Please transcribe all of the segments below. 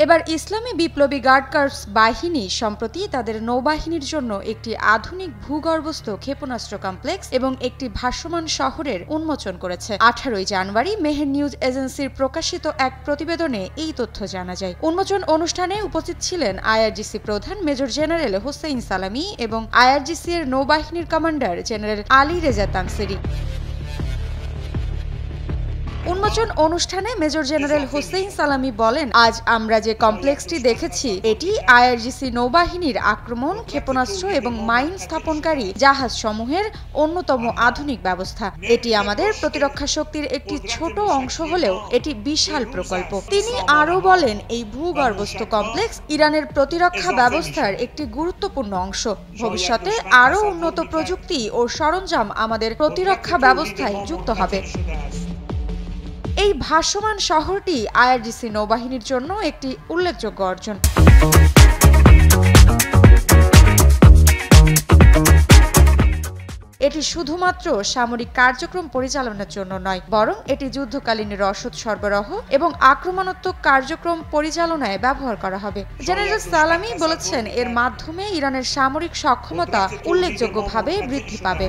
এবার ইসলামী বিপ্লবী guard corps বাহিনী সম্প্রতি তাদের নৌবাহিনীর জন্য একটি আধুনিক ভূগর্ভস্থ ক্ষেপণাস্ত্র কমপ্লেক্স এবং একটি ভাসমান শহরের উন্মোচন করেছে। 18 জানুয়ারি মেহের নিউজ এজেন্সির প্রকাশিত এক প্রতিবেদনে এই তথ্য জানা যায়। উন্মোচন অনুষ্ঠানে উপস্থিত ছিলেন আইআরজিসি প্রধান মেজর জেনারেল হোসেইন সালামি এবং আইআরজিসি এর নৌবাহিনীর কমান্ডার জেনারেল আলী রেজা তানসিরি। উন্মোচন অনুষ্ঠানে মেজর জেনারেল হোসেইন সালামি বলেন, আজ আমরা যে কমপ্লেক্সটি দেখেছি এটি আইআরজিসি নৌবাহিনীর আক্রমণ ক্ষেপণাস্ত্র এবং মাইন স্থাপনকারী জাহাজ সমূহের অন্যতম আধুনিক ব্যবস্থা। এটি আমাদের প্রতিরক্ষা শক্তির একটি ছোট অংশ হলেও এটি বিশাল প্রকল্প। তিনি আরও বলেন, এই ভূগর্ভস্থ কমপ্লেক্স ইরানের প্রতিরক্ষা ব্যবস্থার একটি গুরুত্বপূর্ণ অংশ। ভবিষ্যতে আরও উন্নত প্রযুক্তি ও সরঞ্জাম আমাদের প্রতিরক্ষা ব্যবস্থায় যুক্ত হবে। এই ভাসমান শহরটি আইআরজিসি নৌবাহিনীর জন্য একটি উল্লেখযোগ্য অর্জন। এটি শুধুমাত্র সামরিক কার্যক্রম পরিচালনার জন্য নয়, বরং এটি যুদ্ধকালীন রসদ সরবরাহ এবং আক্রমণাত্মক কার্যক্রম পরিচালনায় ব্যবহার করা হবে। জেনারেল সালামি বলেছেন, এর মাধ্যমে ইরানের সামরিক সক্ষমতা উল্লেখযোগ্যভাবে বৃদ্ধি পাবে।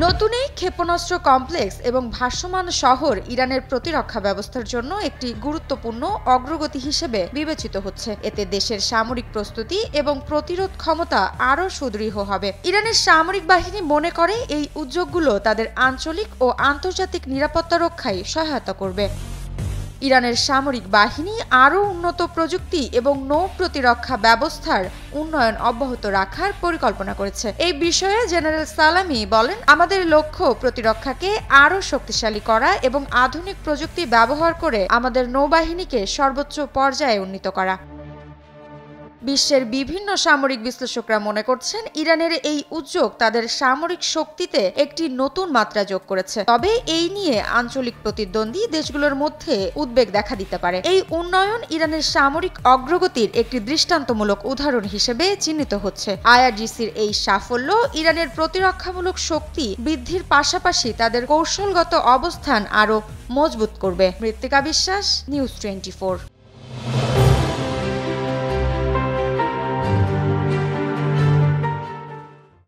নতুন এই ক্ষেপণাস্ত্র কমপ্লেক্স এবং ভাসমান শহর ইরানের প্রতিরক্ষা ব্যবস্থার জন্য একটি গুরুত্বপূর্ণ অগ্রগতি হিসেবে বিবেচিত হচ্ছে। এতে দেশের সামরিক প্রস্তুতি এবং প্রতিরোধ ক্ষমতা আরও সুদৃঢ় হবে। ইরানের সামরিক বাহিনী মনে করে এই উদ্যোগগুলো তাদের আঞ্চলিক ও আন্তর্জাতিক নিরাপত্তা রক্ষায় সহায়তা করবে। ইরানের সামরিক বাহিনী আরও উন্নত প্রযুক্তি এবং নৌ প্রতিরক্ষা ব্যবস্থার উন্নয়ন অব্যাহত রাখার পরিকল্পনা করেছে। এই বিষয়ে জেনারেল সালামি বলেন, আমাদের লক্ষ্য প্রতিরক্ষাকে আরও শক্তিশালী করা এবং আধুনিক প্রযুক্তি ব্যবহার করে আমাদের নৌবাহিনীকে সর্বোচ্চ পর্যায়ে উন্নীত করা। বিশ্বের বিভিন্ন সামরিক বিশ্লেষকরা মনে করছেন, ইরানের এই উদ্যোগ তাদের সামরিক শক্তিতে একটি নতুন মাত্রা যোগ করেছে। তবে এই নিয়ে আঞ্চলিক প্রতিদ্বন্দ্বী দেশগুলোর মধ্যে উদ্বেগ দেখা দিতে পারে। এই উন্নয়ন ইরানের সামরিক অগ্রগতির একটি দৃষ্টান্তমূলক উদাহরণ হিসেবে চিহ্নিত হচ্ছে। আইআরজিসির এই সাফল্য ইরানের প্রতিরক্ষামূলক শক্তি বৃদ্ধির পাশাপাশি তাদের কৌশলগত অবস্থান আরও মজবুত করবে। মৃত্তিকা বিশ্বাস, নিউজ 24।